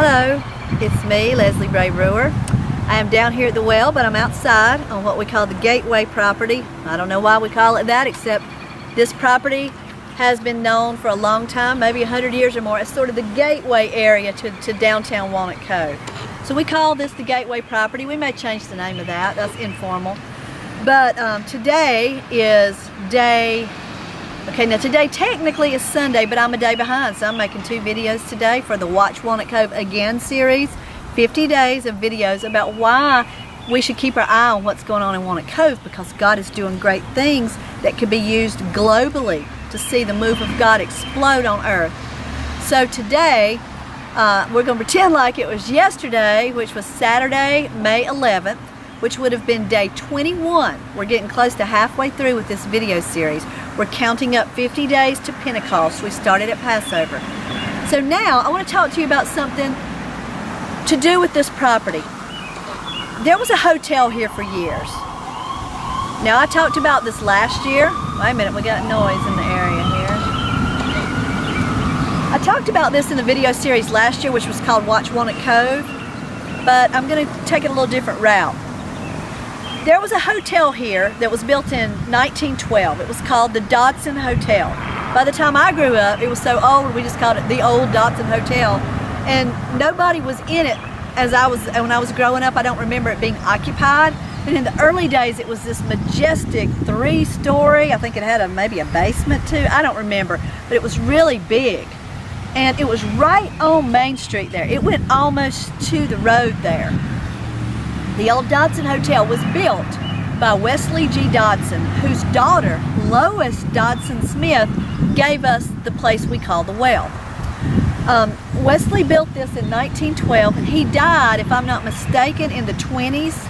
Hello, it's me, Leslie Bray-Brewer. I am down here at the well, but I'm outside on what we call the Gateway property. I don't know why we call it that, except this property has been known for a long time, maybe 100 years or more. It's sort of the gateway area to downtown Walnut Cove. So we call this the Gateway property. We may change the name of that, that's informal. But today is today technically is Sunday, but I'm a day behind, so I'm making 2 videos today for the Watch Walnut Cove Again series. 50 days of videos about why we should keep our eye on what's going on in Walnut Cove, because God is doing great things that could be used globally to see the move of God explode on earth. So today, we're going to pretend like it was yesterday, which was Saturday, May 11th, which would have been day 21. We're getting close to halfway through with this video series. We're counting up 50 days to Pentecost. We started at Passover. So now I want to talk to you about something to do with this property. There was a hotel here for years. Now I talked about this last year. Wait a minute, we got noise in the area here. I talked about this in the video series last year, which was called Watch Walnut Cove, but I'm going to take it a little different route. There was a hotel here that was built in 1912. It was called the Dodson Hotel. By the time I grew up, it was so old, we just called it the old Dodson Hotel. And nobody was in it when I was growing up. I don't remember it being occupied. And in the early days, it was this majestic 3-story. I think it had maybe a basement too. I don't remember, but it was really big. And it was right on Main Street there. It went almost to the road there. The old Dodson Hotel was built by Wesley G. Dodson, whose daughter, Lois Dodson Smith, gave us the place we call the Well. Wesley built this in 1912, and he died, if I'm not mistaken, in the 20s,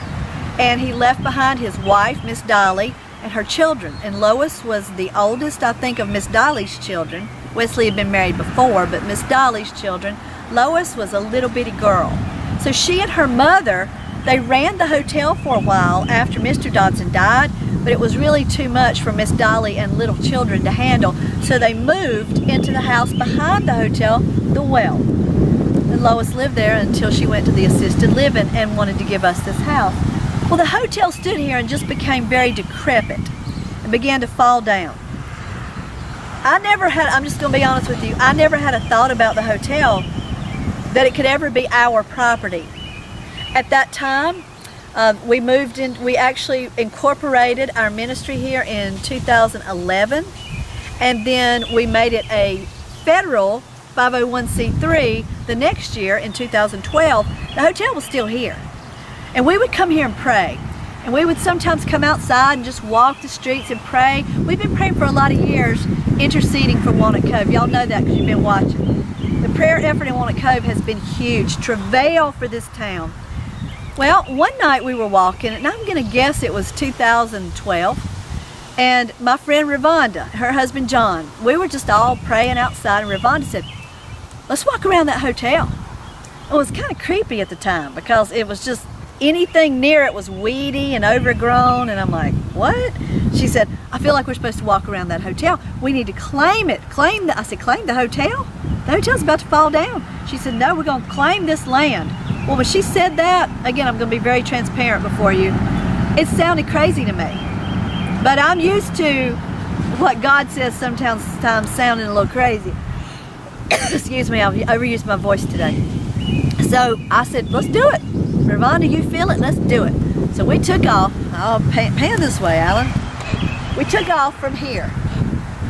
and he left behind his wife, Miss Dolly, and her children. And Lois was the oldest, I think, of Miss Dolly's children. Wesley had been married before, but Miss Dolly's children, Lois was a little bitty girl. So she and her mother, they ran the hotel for a while after Mr. Dodson died, but it was really too much for Miss Dolly and little children to handle, so they moved into the house behind the hotel, the Well. And Lois lived there until she went to the assisted living and wanted to give us this house. Well, the hotel stood here and just became very decrepit and began to fall down. I'm just going to be honest with you, I never had a thought about the hotel that it could ever be our property. At that time, we actually incorporated our ministry here in 2011, and then we made it a federal 501c3 the next year in 2012. The hotel was still here, and we would come here and pray, and we would sometimes come outside and just walk the streets and pray. We've been praying for a lot of years, interceding for Walnut Cove. Y'all know that because you've been watching. The prayer effort in Walnut Cove has been huge. Travail for this town. Well, one night we were walking, and I'm going to guess it was 2012, and my friend Ravonda, her husband John, we were just all praying outside, and Ravonda said, let's walk around that hotel. It was kind of creepy at the time because it was just, anything near it was weedy and overgrown, and I'm like, what? She said, I feel like we're supposed to walk around that hotel. We need to claim it. I said, claim the hotel? The hotel's about to fall down. She said, no, we're going to claim this land. Well, when she said that, again, I'm going to be very transparent before you, it sounded crazy to me. But I'm used to what God says sometimes sounding a little crazy. Excuse me, I've overused my voice today. So I said, let's do it. Ravonda, you feel it, let's do it. So we took off. I'll pan this way, Alan. We took off from here,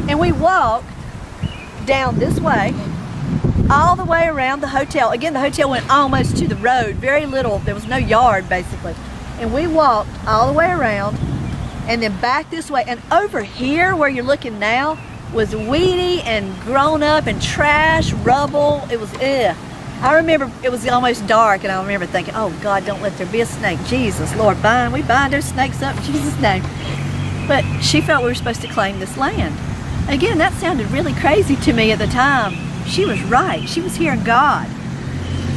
and we walked down this way, all the way around the hotel. Again, the hotel went almost to the road, very little, there was no yard basically. And we walked all the way around and then back this way. And over here where you're looking now was weedy and grown up and trash, rubble. It was, I remember it was almost dark, and I remember thinking, oh God, don't let there be a snake. Jesus, Lord, we bind those snakes up in Jesus' name. But she felt we were supposed to claim this land. Again, that sounded really crazy to me at the time. She was right. She was hearing God.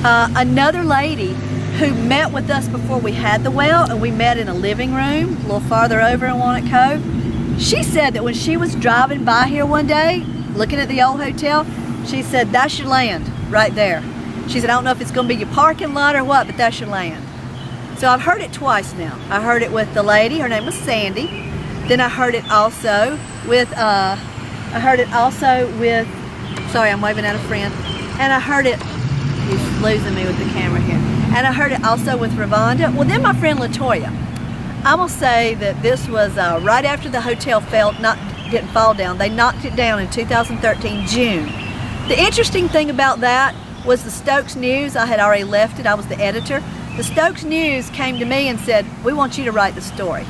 Another lady who met with us before we had the well, and we met in a living room a little farther over in Walnut Cove, she said that when she was driving by here one day, looking at the old hotel, she said, that's your land right there. She said, I don't know if it's going to be your parking lot or what, but that's your land. So I've heard it twice now. I heard it with the lady, her name was Sandy. Then I heard it also with, sorry, I'm waving at a friend. And I heard it, he's losing me with the camera here. And I heard it also with Ravonda. Well, then my friend LaToya. I'm gonna say that this was right after the hotel didn't fall down. They knocked it down in 2013, June. The interesting thing about that was the Stokes News. I had already left it, I was the editor. The Stokes News came to me and said, we want you to write the story.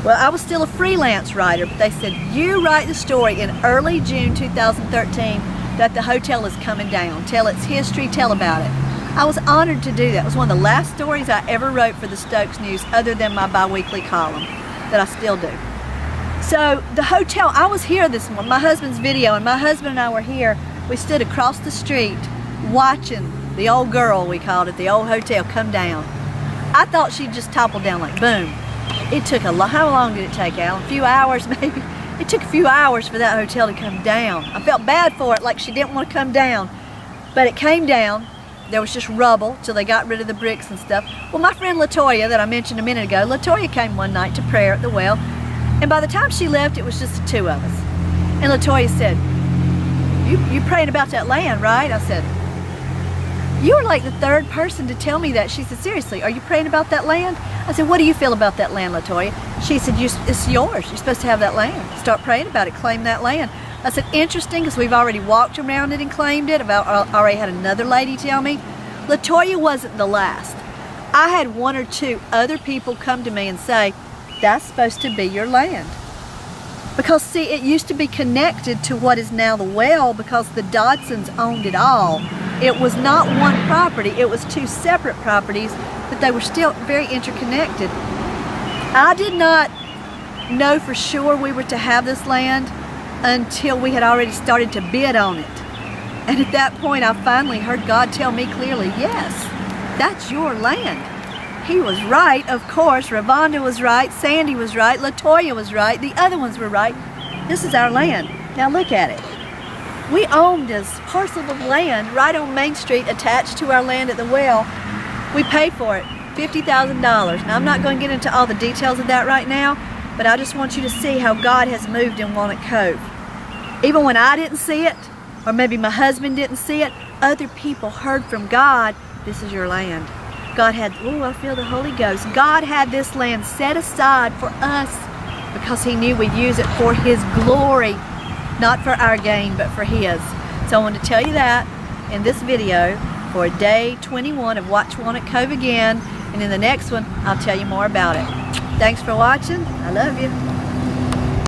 Well, I was still a freelance writer, but they said, you write the story in early June 2013 that the hotel is coming down. Tell its history, tell about it. I was honored to do that. It was one of the last stories I ever wrote for the Stokes News other than my bi-weekly column that I still do. So the hotel, I was here this morning, my husband's video, and my husband and I were here. We stood across the street watching the old girl, we called it, the old hotel come down. I thought she'd just topple down like boom. It took how long did it take, Alan? A few hours maybe? It took a few hours for that hotel to come down. I felt bad for it, like she didn't want to come down. But it came down. There was just rubble till they got rid of the bricks and stuff. Well, my friend LaToya that I mentioned a minute ago, LaToya came one night to prayer at the well. And by the time she left, it was just the two of us. And LaToya said, you praying about that land, right? I said, you were like the third person to tell me that. She said, seriously, are you praying about that land? I said, what do you feel about that land, LaToya? She said, it's yours. You're supposed to have that land. Start praying about it. Claim that land. I said, interesting, because we've already walked around it and claimed it. I already had another lady tell me. LaToya wasn't the last. I had one or two other people come to me and say, that's supposed to be your land. Because see, it used to be connected to what is now the well because the Dodsons owned it all. It was not one property, it was two separate properties, but they were still very interconnected. I did not know for sure we were to have this land until we had already started to bid on it. And at that point I finally heard God tell me clearly, yes, that's your land. He was right, of course. Ravonda was right, Sandy was right, LaToya was right, the other ones were right. This is our land. Now look at it. We owned this parcel of land right on Main Street attached to our land at the well. We paid for it, $50,000. Now I'm not going to get into all the details of that right now, but I just want you to see how God has moved in Walnut Cove. Even when I didn't see it, or maybe my husband didn't see it, other people heard from God, this is your land. God had, oh, I feel the Holy Ghost. God had this land set aside for us because He knew we'd use it for His glory, not for our gain, but for His. So I wanted to tell you that in this video for day 21 of Watch Walnut Cove Again, and in the next one, I'll tell you more about it. Thanks for watching. I love you.